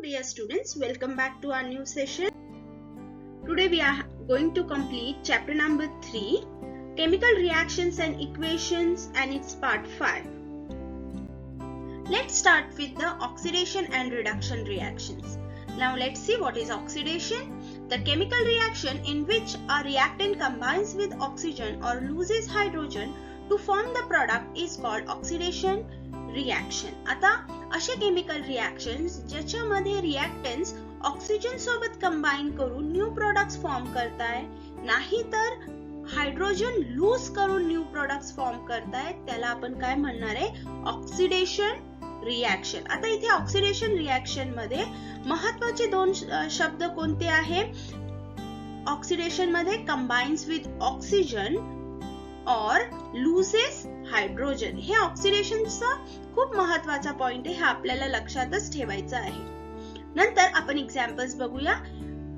dear students, welcome back to our new session. Today we are going to complete chapter number 3, Chemical Reactions and Equations, and it's part 5. Let's start with the oxidation and reduction reactions. Now let's see what is oxidation. The chemical reaction in which a reactant combines with oxygen or loses hydrogen to form the product is called oxidation reaction. आता असे chemical reactions ज्याच्यामध्ये reactance oxygen सोबत combine करून new products form करताय, नाही तर hydrogen loose करून new products form करताय, त्याला आपण काय म्हणणार आहे? Oxidation reaction. आता इथे ऑक्सिडेशन रिएक्शन मध्ये महत्त्वाचे दोन शब्द कोणते आहे? ऑक्सिडेशन मध्ये कंबाइन्स विथ ऑक्सिजन और लूजेस हायड्रोजन. हे ऑक्सिडेशनचा खूप महत्त्वाचा पॉइंट आहे, हे आपल्याला लक्षातच ठेवायचं आहे. नंतर आपण एक्झाम्पल्स बघूया.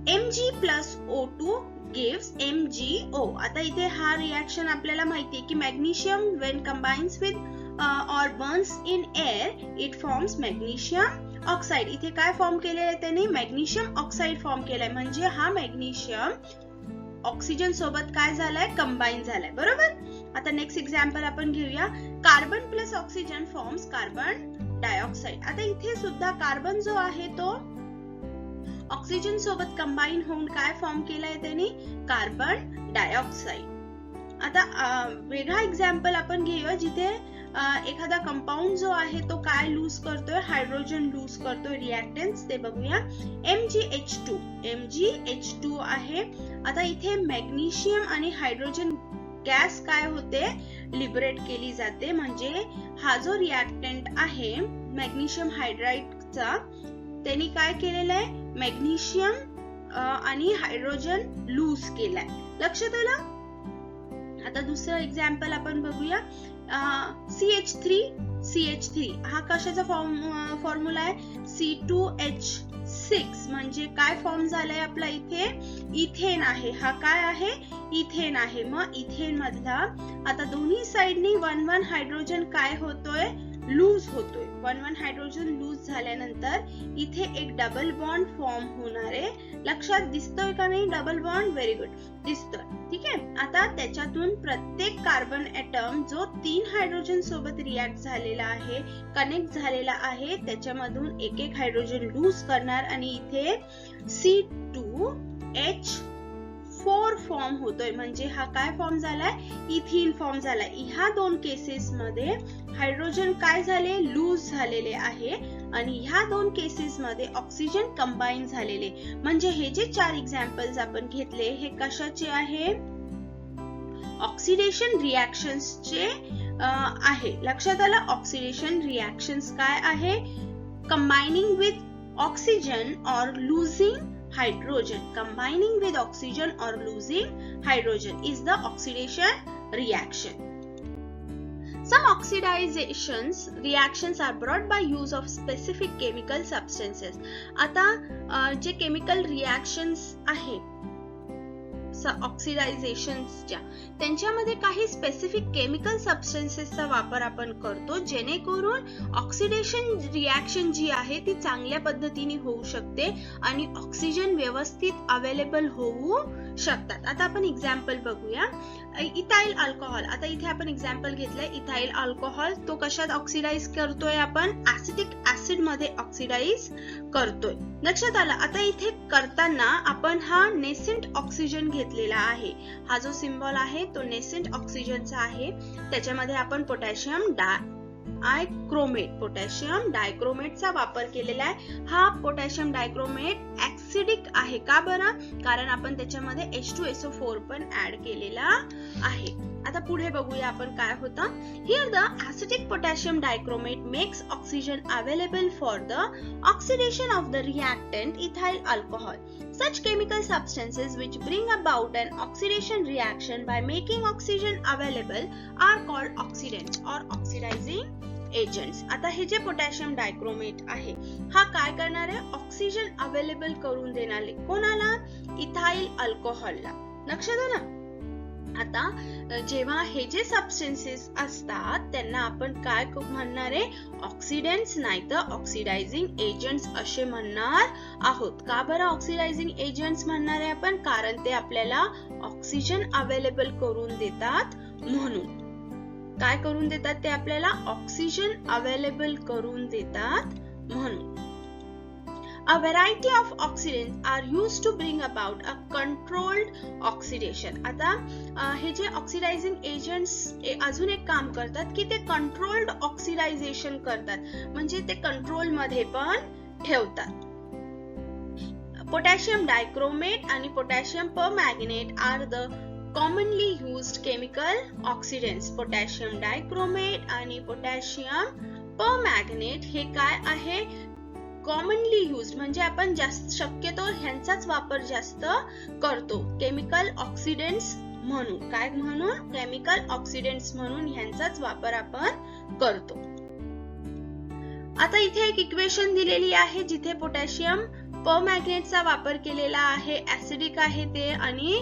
Mg+O2 gives MgO. आता इथे हा रिएक्शन आपल्याला माहिती आहे की magnesium when combines with or burns in air it forms magnesium oxide. इथे काय फॉर्म केलेलं आहे त्याने? मॅग्नेशियम ऑक्साइड फॉर्म केलाय. म्हणजे हा मॅग्नेशियम ऑक्सिजन सोबत काय झालाय? कंबाइन झालाय. बरोबर. आता नेक्स्ट एक्झाम्पल आपण घेऊया. Carbon plus oxygen forms carbon dioxide. आता इथे सुद्धा कार्बन जो आहे तो ऑक्सिजन सोबत कंबाइन होऊन काय फॉर्म केलाय त्याने? Carbon dioxide. आता वेगळा एक्झाम्पल आपण घेऊया जिथे एखादा कंपाऊंड जो आहे तो काय लूज करतोय? हायड्रोजन लूज करतोय रिएक्टन्स. ते बघूया. MgH2 आहे. आता इथे मॅग्नेशियम आणि हायड्रोजन गॅस काय होते? लिबरेट केली जाते. म्हणजे हा जो रिएक्टंट आहे मॅग्नेशियम हायड्राइडचा, त्यांनी काय केलेलं आहे? मॅग्नेशियम आणि हायड्रोजन लूज केलाय. लक्षात आलं? आता दुसरं एक्झाम्पल आपण बघूया. CH3 हा कशाचा फॉर्म्युला आहे? C2H6. म्हणजे काय फॉर्म झालाय आपला इथे? इथेन आहे. हा काय आहे? इथेन आहे. मग इथेन मधला आता दोन्ही साइडनी 1-1 हायड्रोजन काय होतोय? लूज होतोय. 1-1 हायड्रोजन लूज झाल्यानंतर इथे एक डबल बॉन्ड फॉर्म होणार आहे. लक्षात दिसतोय का नाही डबल बॉन्ड? व्हेरी गुड, दिसतोय. ठीक आहे. आता त्याच्यातून प्रत्येक कार्बन एटम जो 3 हायड्रोजन सोबत रिएक्ट झालेला आहे, कनेक्ट झालेला आहे, त्याच्यामधून एक एक हायड्रोजन लूज करणार आणि इथे C2H4 फॉर्म होतोय. म्हणजे हा काय फॉर्म झालाय? इथीन फॉर्म झालाय. ह्या दोन केसेस मध्ये हायड्रोजन काय झाले? लूज झालेले आहे आणि ह्या दोन केसेस मध्ये ऑक्सिजन कंबाइन झालेले. म्हणजे हे जे 4 एक्झाम्पल्स आपण घेतले हे कशाचे आहे? ऑक्सिडेशन रिएक्शन्सचे आहे. लक्षात आलं? ऑक्सिडेशन रिएक्शन्स काय आहे? कंबाइनिंग विथ ऑक्सिजन और losing hydrogen. Combining with oxygen or losing hydrogen is the oxidation reaction. Some oxidation reactions are brought by use of specific chemical substances. आता जे केमिकल रिएक्शन्स आहे ऑक्सिडायझेशनच्या, त्यांच्यामध्ये काही स्पेसिफिक केमिकल सबस्टन्सेसचा वापर आपण करतो जेणेकरून ऑक्सिडेशन रिएक्शन जी आहे ती चांगल्या पद्धतीने होऊ शकते आणि ऑक्सिजन व्यवस्थित अवेलेबल होऊ शकतात. आता आपण एक्झाम्पल बघूया. Ethyl alcohol. आता इथे आपण एक्झाम्पल घेतलंय इथाइल अल्कोहोल. तो कशात ऑक्सिडाइज करतोय? आपण ऍसिटिक ऍसिड मध्ये ऑक्सिडाइज करतोय. लक्षात आलं? आता इथे करताना आपण हा नेसेंट ऑक्सिजन घेतलेला आहे. हा जो सिम्बॉल आहे तो नेसेंट ऑक्सिजनचा आहे. त्याच्यामध्ये आपण पोटॅशियम डायक्रोमेटचा वापर केलेला आहे. हा पोटॅशियम डायक्रोमेट ऍसिडिक आहे. का बरं? कारण आपण त्याच्यामध्ये H2SO4 पण ऍड केलेला आहे. आता पुढे बघूया आपण काय होतं. Here the acidic potassium dichromate makes oxygen available for the oxidation of the reactant ethyl alcohol. Such chemical substances which bring about an oxidation reaction by making oxygen available are called oxidants or oxidizing agents. आता हे जे potassium dichromate आहे हा काय करणार आहे? Oxygen available करून देणार आहे. कोणाला? इथाइल अल्कोहोलला. लक्षात आलं? आता जेव्हा हे जे सबस्टन्सेस असतात त्यांना आपण काय म्हणणार आहे, ऑक्सिडंट्स नाही तर ऑक्सिडायझिंग एजंट्स असे म्हणणार आहोत. का बरं ऑक्सिडायझिंग एजंट्स म्हणणार आहे आपण, कारण ते आपल्याला ऑक्सिजन अवेलेबल करून देतात म्हणून. काय करून देतात ते आपल्याला, ऑक्सिजन अवेलेबल करून देतात म्हणून. A variety of oxidants are used to bring about a controlled oxidation. आता हे जे ऑक्सिडायझिंग एजंट्स अजून एक काम करतात की ते कंट्रोल्ड ऑक्सिडायझेशन करतात, म्हणजे ते कंट्रोल मध्ये पण ठेवतात. पोटॅशियम डायक्रोमेट आणि potassium permanganate are the commonly used chemical oxidants. Potassium dichromate आणि पोटॅशियम परमॅंगनेट हे काय आहे, कॉमनली युज्ड, म्हणजे आपण जास्त शक्यतो ह्यांचाच वापर जास्त करतो केमिकल ऑक्सिडंट्स म्हणून. काय म्हणून, केमिकल ऑक्सिडंट्स म्हणून ह्यांचाच वापर आपण करतो. आता इथे एक इक्वेशन दिलेली आहे जिथे पोटॅशियम परमॅंगनेटचा वापर केलेला आहे, ऍसिडिक आहे ते, आणि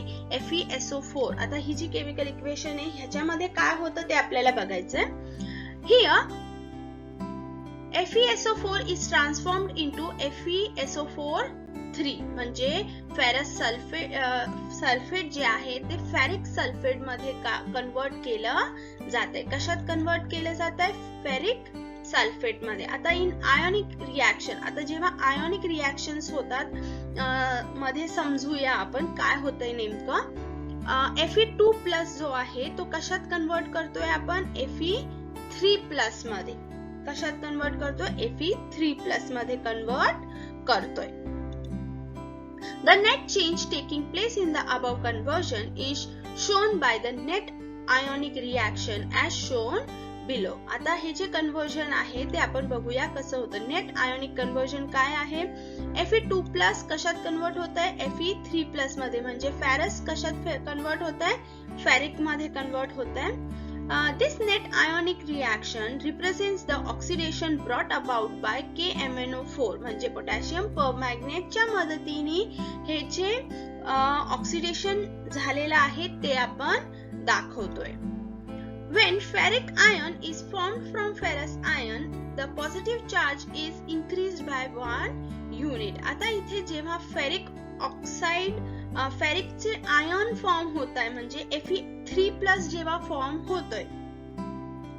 FeSO4. आता ही जी केमिकल इक्वेशन आहे ह्याच्यामध्ये काय होतं ते आपल्याला बघायचंय. Here FeSO4 is transformed into FeSO4 म्हणजे फेरस सल्फेट जे आहे ते फेरिक सल्फेट मध्ये कन्वर्ट केलं जाते. कशात कन्वर्ट केलं जात आहे, फेरिक सल्फेट मध्ये. आता इन आयोनिक रिएक्शन, आता जेव्हा आयोनिक रिएक्शन्स होतात मध्ये समजूया आपण काय होतंय नेमकं. Fe2+ जो आहे तो कशात कन्वर्ट करतोय आपण, Fe3+ मध्ये. कशात कन्वर्ट करतोय, Fe3+ मध्ये कन्वर्ट करतोय. The net change taking place in the above conversion is shown by the net ionic reaction as shown below. आता हे जे कन्वर्जन आहे ते आपण बघूया कसं होतं. नेट आयोनिक कन्वर्जन काय आहे, Fe2+ कशात कन्वर्ट होत आहे, Fe3+ मध्ये, म्हणजे फेरस कशात कन्वर्ट होत आहे, फेरिक मध्ये कन्वर्ट होत आहे. This net ionic reaction represents the oxidation brought about by KMnO4, म्हणजे पोटॅशियम परमॅंगनेटच्या मदतीने हे जे ऑक्सिडेशन झालेलं आहे ते आपण दाखवतोय. When ferric ion is formed from ferrous ion, the positive charge is increased by 1 unit. आता इथे जेव्हा फेरिक ऑक्साइड फेरिकचे आयन फॉर्म होत आहे, म्हणजे Fe3+ जेव्हा फॉर्म होतोय,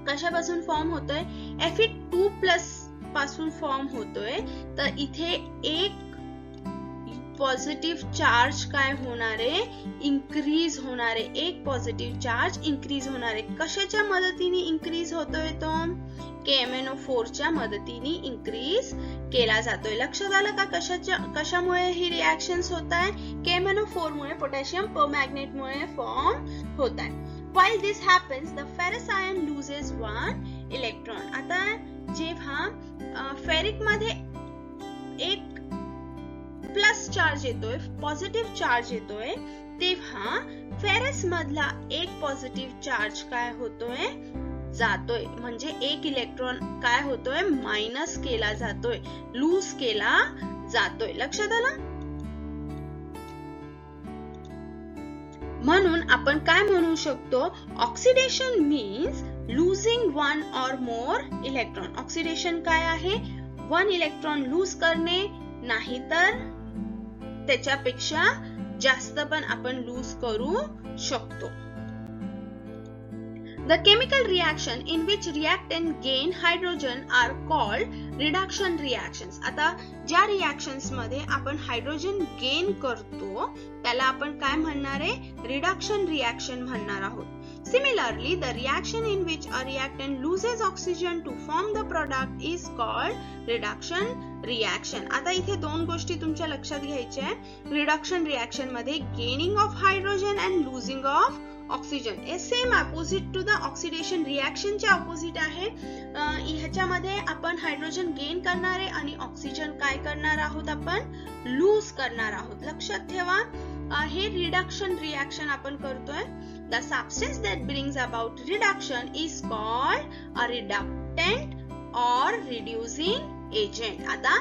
कशापासून फॉर्म होतोय, Fe2+ पासून फॉर्म होतोय, तर इथे एक पॉझिटिव्ह चार्ज काय होणार आहे, इन्क्रीज होणार आहे. एक पॉझिटिव्ह चार्ज इन्क्रीज होणार आहे. कशाच्या मदतीने इन्क्रीज होतोय तो, KMnO4च्या मदतीने इन्क्रीज केला जातोय. लक्षात आलं का कशामुळे ही रिएक्शन्स होत आहे, KMnO4 मुळे, पोटॅशियम परमॅंगनेट मुळे फॉर्म होत आहे. While this happens, the ferrous ion loses 1 electron. आता जेव्हा फेरिक मध्ये एक प्लस चार्ज येतोय, पॉझिटिव्ह चार्ज येतोय, तेव्हा फेरस मधला एक पॉझिटिव्ह चार्ज काय होतोय, जातोय, म्हणजे एक इलेक्ट्रॉन काय होतोय, मायनस केला जातोय, लूज केला जातोय. लक्षात आलं. म्हणून आपण काय म्हणू शकतो, oxidation means losing 1 or more electron. Oxidation काय आहे, 1 इलेक्ट्रॉन लूज करणे, नाही तर त्याच्यापेक्षा जास्त पण आपण लूज करू शकतो. The chemical reaction in which reactant gain hydrogen are called reduction reactions. आता ज्या रिएक्शन्स मध्ये आपण हायड्रोजन गेन करतो त्याला आपण काय म्हणणार आहे, रिडक्शन रिएक्शन म्हणणार आहोत. Similarly, the reaction in which a reactant loses oxygen to form the product is called reduction reaction. आता इथे दोन गोष्टी तुमच्या लक्षात घ्यायच्या आहेत. रिडक्शन रिएक्शन मध्ये gaining of hydrogen and losing of oxygen हे same opposite to the oxidation reaction चे अपोजिट आहे. ह्याच्यामध्ये आपण हायड्रोजन गेन करणार आहे आणि ऑक्सिजन काय करणार आहोत, आपण लूज करणार आहोत. लक्षात ठेवा, हे रिडक्शन रिएक्शन आपण करतोय. The substance that brings about reduction is called a reductant or reducing agent. आता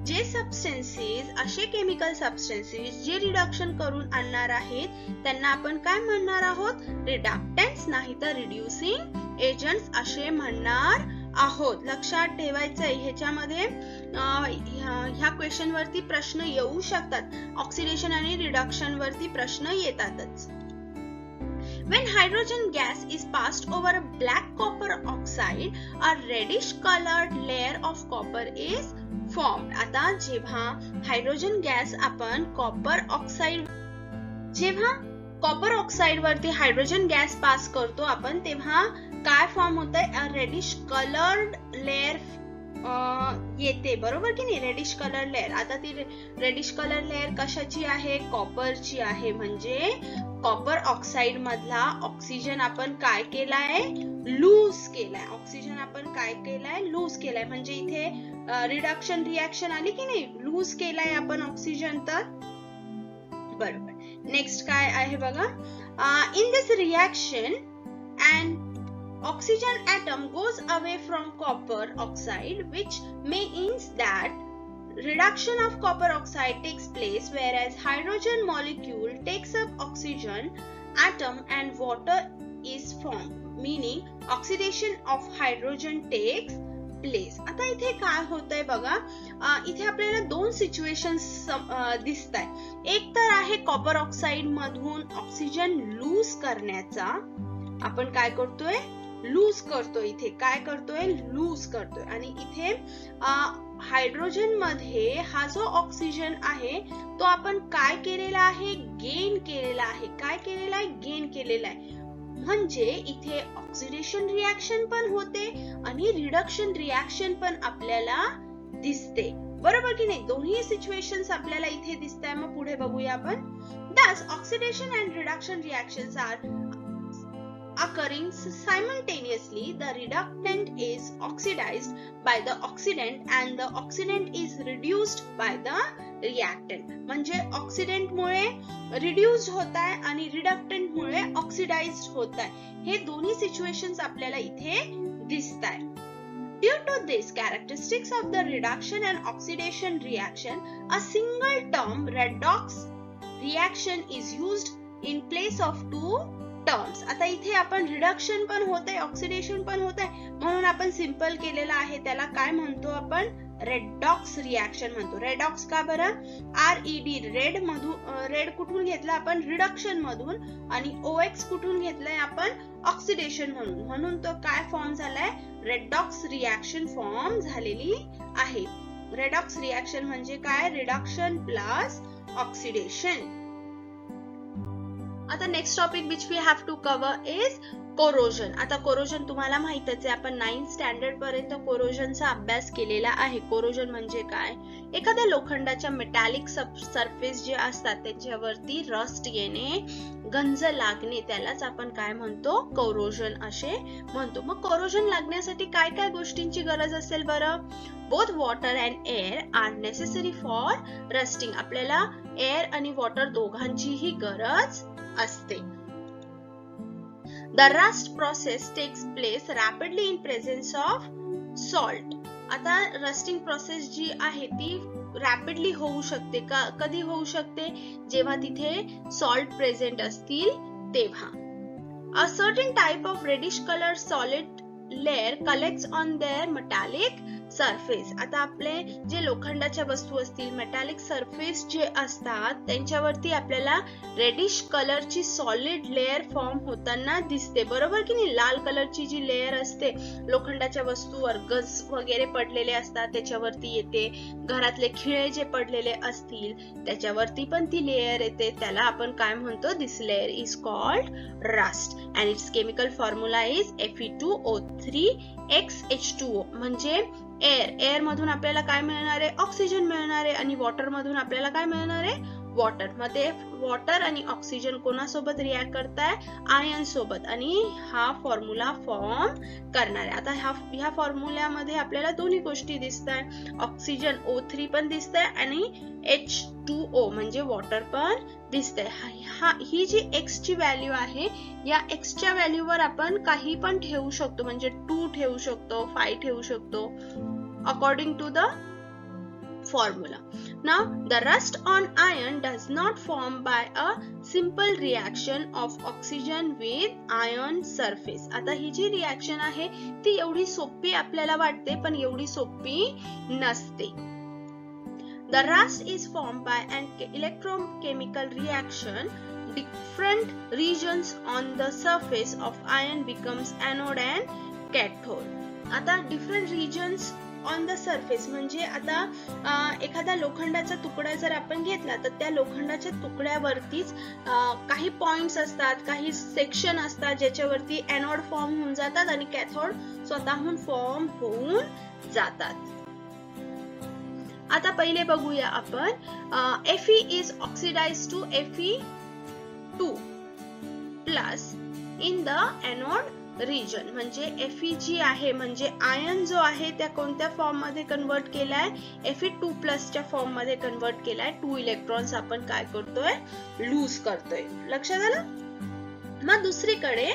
जे सबस्टेन्सेस असे केमिकल सबस्टेन्सेस जे रिडक्शन करून आणणार आहेत त्यांना आपण काय म्हणणार आहोत? रिडक्टंट्स नाही तर रिड्युसिंग एजंट्स असे म्हणणार आहोत. लक्षात ठेवायचंय. ह्याच्यामध्ये ह्या क्वेश्चन वरती प्रश्न येऊ शकतात. ऑक्सिडेशन आणि रिडक्शन वरती प्रश्न येतातच. When hydrogen gas is passed over a black copper oxide, a reddish colored layer of copper is formed. आता जेव्हा हायड्रोजन गॅस आपण कॉपर ऑक्साइड वरती हायड्रोजन गॅस पास करतो आपण, तेव्हा काय फॉर्म होत आहे? रेडिश कलर्ड लेअर येते, बरोबर की नाही? Reddish colour layer. आता ती रेडिश कलर लेअर कशाची आहे? कॉपरची आहे. म्हणजे कॉपर ऑक्साइड मधला ऑक्सिजन आपण काय केलाय? लूज केलाय. ऑक्सिजन आपण काय केलाय? लूज केलाय. म्हणजे इथे रिडक्शन रिएक्शन आली की नाही? लूज केलाय आपण ऑक्सिजन. तर बरोबर. नेक्स्ट काय आहे बघा. In this reaction and oxygen atom goes away from copper oxide, which means that reduction of copper oxide takes place, whereas hydrogen molecule takes up oxygen atom and water is formed, meaning oxidation of hydrogen takes place. आता इथे काय होतंय बघा. इथे आपल्याला दोन situations दिसतायत. एक तर आहे कॉपर ऑक्साइड मधून ऑक्सिजन लूज करण्याचा. आपण काय करतोय? लूज करतोय. इथे काय करतोय? लूज करतोय. आणि इथे हायड्रोजन मध्ये हा जो ऑक्सिजन आहे तो आपण काय केलेला आहे? गेन केलेला आहे. काय केलेला आहे? गेन केलेला आहे. म्हणजे इथे ऑक्सिडेशन रिएक्शन पण होते आणि रिडक्शन रिएक्शन पण आपल्याला दिसते, बरोबर की नाही? दोन्ही सिच्युएशन्स आपल्याला इथे दिसताय. मग पुढे बघूया आपण. Thus, oxidation and reduction reactions are occurring simultaneously. The reductant is oxidized by the oxidant and the oxidant is reduced by the reactant. म्हणजे ऑक्सिडेंट मुळे रिड्यूस होत आहे आणि रिडक्टंट मुळे ऑक्सिडाइज्ड होत आहे. हे दोन्ही सिच्युएशन्स आपल्याला इथे दिसताय. Due to these characteristics of the reduction and oxidation reaction, a single term redox reaction is used in place of two terms. आता इथे आपण रिडक्शन पण होत आहे, ऑक्सिडेशन पण होत आहे, म्हणून आपण सिंपल केलेला आहे. त्याला काय म्हणतो आपण? रेडॉक्स रिएक्शन म्हणतो. रेडॉक्स का बरं? RED रेड मधून, रेड कुठून घेतला आपण? रिडक्शन मधून. आणि OX कुठून घेतलाय आपण? ऑक्सिडेशन म्हणून. म्हणून तो काय फॉर्म झालाय? रेडॉक्स रिएक्शन फॉर्म झालेली आहे. रेडॉक्स रिएक्शन म्हणजे काय? Reduction plus oxidation. आता next topic which we have to cover is corrosion. आता कोरोजन तुम्हाला माहितच आहे. आपण 9th स्टँडर्ड पर्यंत कोरोजनचा अभ्यास केलेला आहे. कोरोजन म्हणजे काय? एखाद्या लोखंडाच्या मेटॅलिक सरफेस जे असतात त्याच्यावरती रस्ट येणे, गंज लागणे, त्यालाच आपण काय म्हणतो? कोरोजन असे म्हणतो. मग कोरोजन लागण्यासाठी काय काय गोष्टींची गरज असेल बरं? Both water and air are necessary for rusting. आपल्याला एअर आणि वॉटर दोघांचीही गरज असते. The rust process takes place rapidly in presence of salt. आता रस्टिंग प्रोसेस जी आहे ती रॅपिडली होऊ शकते. कधी होऊ शकते? जेव्हा तिथे सॉल्ट प्रेझेंट असतील तेव्हा. A certain type of reddish colored solid layer collects on their metallic surface. आता आपले जे लोखंडाच्या वस्तू असतील, मेटॅलिक सरफेस जे असतात त्यांच्यावरती आपल्याला रेडिश कलरची सॉलिड लेअर फॉर्म होताना दिसते, बरोबर की नाही? लाल कलरची जी लेअर असते लोखंडाच्या वस्तूवर, गज वगैरे पडलेले असतात त्याच्यावरती येते. घरातले खिळे जे पडलेले असतील त्याच्यावरती पण ती लेअर येते. त्याला आपण काय म्हणतो? This layer is called rust and its chemical formula is Fe2O3XH2O. म्हणजे एअर मधून आपल्याला काय मिळणार आहे? ऑक्सिजन मिळणार आहे. आणि वॉटर मधून आपल्याला काय मिळणार आहे? वॉटर. मध्ये वॉटर आणि ऑक्सिजन कोणासोबत रिॲक्ट करताय? आयन सोबत. आणि हा फॉर्म्युला फॉर्म करणार आहे. आता ह्या फॉर्म्युल्यामध्ये आपल्याला दोन्ही गोष्टी दिसतात. ऑक्सिजन O3 पण दिसतंय आणि H2O म्हणजे वॉटर पण दिसतंय. ही जी X ची व्हॅल्यू आहे, या X च्या व्हॅल्यूवर आपण काही पण ठेवू शकतो. म्हणजे 2 ठेवू शकतो, 5 ठेवू शकतो, according to the formula. Now the rust on iron does not form by a simple reaction of oxygen with iron surface. आता ही जी रिएक्शन आहे ती एवढी सोपी आपल्याला वाटते पण एवढी सोपी नसते. The rust is formed by an electrochemical reaction. Different regions on the surface of iron becomes anode and cathode. आता different regions on the surface म्हणजे आता एखादा लोखंडाचा तुकडा जर आपण घेतला तर त्या लोखंडाच्या तुकड्यावरतीच काही पॉइंट्स असतात, काही सेक्शन असतात ज्याच्यावरती एनोड फॉर्म होऊन जातात आणि कॅथोड स्वतःहून फॉर्म होऊन जातात. आता पहिले बघूया आपण Fe is oxidized to Fe2 plus in the anode region. म्हणजे Fe जी आहे म्हणजे आयन जो आहे त्या कोणत्या फॉर्म मध्ये कन्वर्ट केलाय, Fe2+ च्या फॉर्म मध्ये कन्वर्ट केलाय. 2 इलेक्ट्रॉन्स आपण काय करतोय, लूज करतोय. लक्षात आलं. मग दुसरीकडे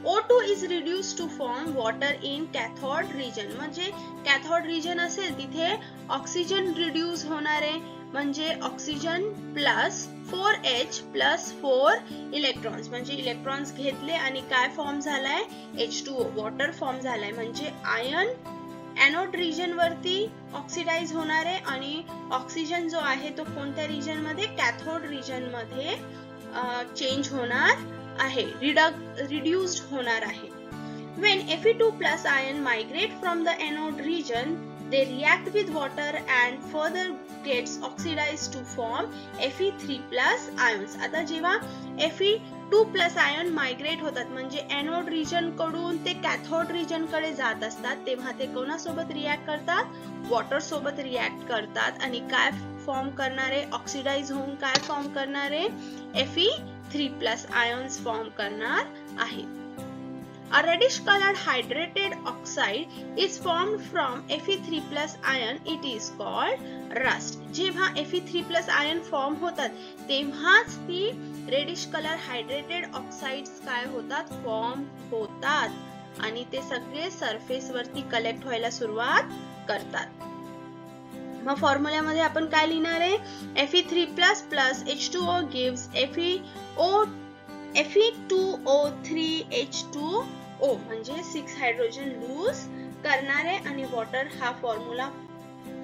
O2 is reduced to form water in cathode region. म्हणजे कॅथोड रिजन असेल तिथे ऑक्सिजन रिड्यूस होणार आहे म्हणजे oxygen plus 4H plus 4 electrons म्हणजे इलेक्ट्रॉन्स घेतले आणि काय फॉर्म झालाय, H2O वॉटर फॉर्म झालाय. म्हणजे आयन एनोड रिजन वरती ऑक्सिडाइज होणार आहे आणि ऑक्सिजन जो आहे तो कोणत्या रिजन मध्ये, कॅथोड रिजन मध्ये चेंज होणार आहे, रिड्यूस्ड होणार आहे. When Fe2+ ion migrate from the anode region, they react with water and further gets oxidized to form Fe3+ ions. आता जेव्हा Fe2+ ion migrate होतात म्हणजे एनोड रिजन कडून ते कॅथोड रिजन कडे जात असतात तेव्हा ते कोणासोबत रिॲक्ट करतात, वॉटर सोबत रिॲक्ट करतात आणि काय फॉर्म करणारे, ऑक्सिडाइज होऊन काय फॉर्म करणारे, Fe3+ ions फॉर्म करणार आहे. A reddish colored hydrated oxide is formed from Fe3+ ion. It is called rust. जेव्हा Fe3+ ion फॉर्म होतात तेव्हाच ती रेडिश कलर हायड्रेटेड ऑक्साइड्स काय होतात, फॉर्म होतात आणि ते सगळे सरफेस वरती कलेक्ट व्हायला सुरुवात करतात. मग फॉर्म्युल्यामध्ये आपण काय लिहिणार आहे, Fe3+ plus H2O gives Fe2O3H2O म्हणजे 6 हायड्रोजन लूज करणारे आणि वॉटर हा फॉर्म्युला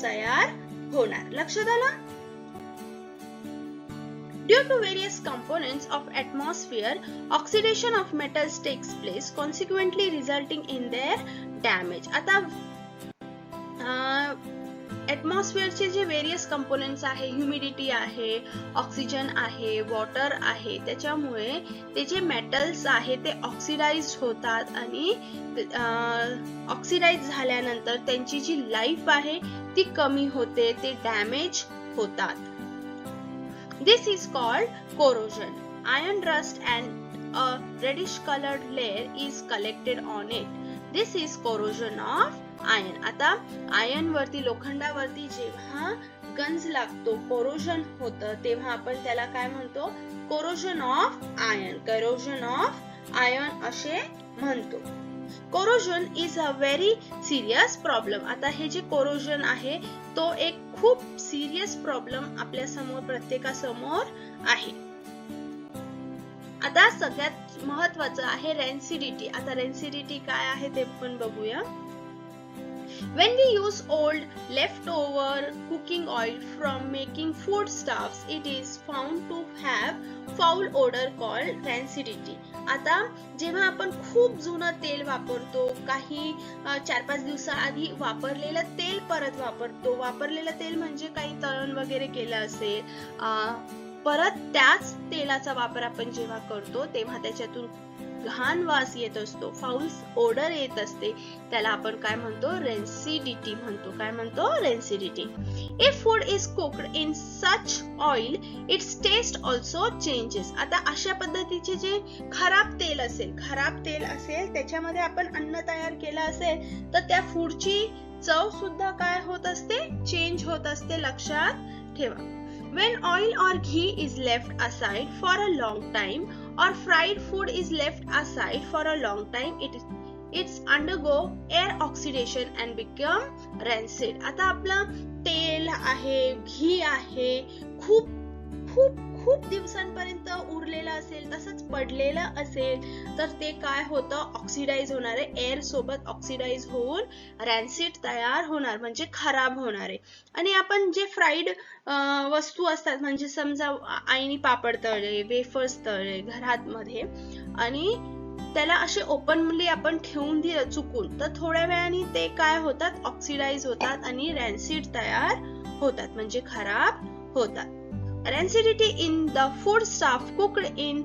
तयार होणार. लक्षात आलं. Due to various components of atmosphere, oxidation of metals takes place, consequently resulting in their damage. आता ॲटमॉस्फिअरचे जे वेरियस कंपोनेंट्स आहे, ह्युमिडिटी आहे, ऑक्सिजन आहे, वॉटर आहे, त्याच्यामुळे ते जे मेटल्स आहे ते ऑक्सिडाइज होतात आणि ऑक्सिडाइज झाल्यानंतर त्यांची जी लाईफ आहे ती कमी होते, ते डॅमेज होतात. This is called corrosion. Iron rust and a reddish colored layer is collected on it. This is corrosion of iron. आता आयन वरती, लोखंडावरती जेव्हा गंज लागतो, कोरोजन होतं, तेव्हा आपण त्याला काय म्हणतो, corrosion of ion. Corrosion of ion असे म्हणतो. Corrosion is a very serious problem. आता हे जे कोरोजन आहे तो एक खूप सिरियस प्रॉब्लेम आपल्या समोर, प्रत्येकासमोर आहे. आता सगळ्यात महत्वाचं आहे रेन्सिडिटी. आता रेन्सिडिटी काय आहे ते पण बघूया. When we use old leftover cooking oil from making foodstuffs, it is found to have foul odor called rancidity. आता जेव्हा आपण खूप जुनं तेल वापरतो, काही 4-5 दिवसाआधी वापरलेलं तेल परत वापरतो, वापरलेलं तेल म्हणजे काही तळण वगैरे केलं असेल, परत त्याच तेलाचा वापर आपण जेव्हा करतो तेव्हा त्याच्यातून घाण वास येत असतो, फाउल ओडर येत असते, त्याला आपण काय म्हणतो, रेन्सिडिटी म्हणतो. काय म्हणतो, rancidity. If food is cooked in such oil, its taste also changes. आता अशा पद्धतीचे जे खराब तेल असेल त्याच्यामध्ये आपण अन्न तयार केलं असेल तर त्या फूडची चव सुद्धा काय होत असते, चेंज होत असते. लक्षात ठेवा. When oil or ghee is left aside for a long time or fried food is left aside for a long time, it's undergo air oxidation and become rancid. आता आपलं तेल आहे, घी आहे, खूप खूप खूप दिवसांपर्यंत उरलेलं असेल, तसंच पडलेलं असेल, तर ते काय होतं, ऑक्सिडाइज होणार आहे, एअर सोबत ऑक्सिडाइज होऊन रॅन्सिड तयार होणार, म्हणजे खराब होणार आहे. आणि आपण जे फ्राईड वस्तू असतात, म्हणजे समजा आईनी पापड तळले, वेफर्स तळले घरात मध्ये, आणि त्याला असे ओपनली आपण ठेवून दिलं चुकून, तर थोड्या वेळाने ते काय होतात, ऑक्सिडाइज होतात आणि रॅन्सिड तयार होतात, म्हणजे खराब होतात. Rancidity in the foodstuff cooked in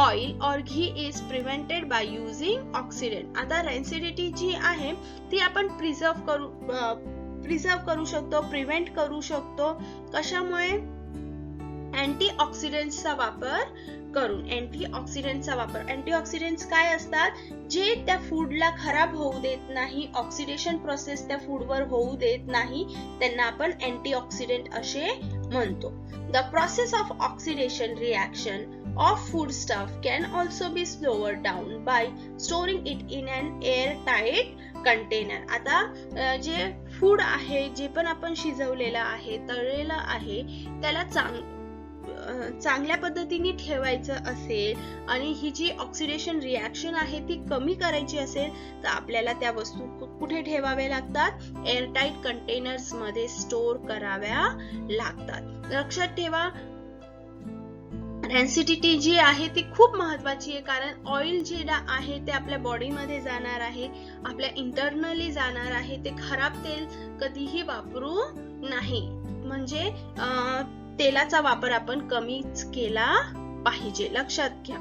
oil or ghee is prevented by using oxidant. आता rancidity जी आहे ती आपण प्रिझर्व करू शकतो, प्रिव्हेंट करू शकतो. कशामुळे? अँटीऑक्सिडंट्सचा वापर करून. अँटीऑक्सिडंटचा वापर. अँटीऑक्सिडंट्स काय असतात, जे त्या फूडला खराब होऊ देत नाही, ऑक्सिडेशन प्रोसेस त्या फूडवर होऊ देत नाही, त्यांना आपण अँटीऑक्सिडंट असे म्हणतो. The process of oxidation reaction of foodstuff can also be slowed down by storing it in an airtight container. आता जे फूड आहे, जे पण आपण शिजवलेलं आहे, तळलेलं आहे, त्याला चांगल्या पद्धतीने ठेवायचं असेल आणि ही जी ऑक्सिडेशन रिॲक्शन आहे ती कमी करायची असेल, तर आपल्याला त्या वस्तू कुठे ठेवाव्या लागतात, एअरटाईट कंटेनर्स मध्ये स्टोर कराव्या लागतात. लक्षात ठेवा, रॅन्सिडिटी जी आहे ती खूप महत्वाची आहे, कारण ऑइल जे आहे ते आपल्या बॉडीमध्ये जाणार आहे, आपल्या इंटरनली जाणार आहे, ते खराब तेल कधीही वापरू नाही, म्हणजे तेलाचा वापर आपण कमीच केला पाहिजे, लक्षात घ्या.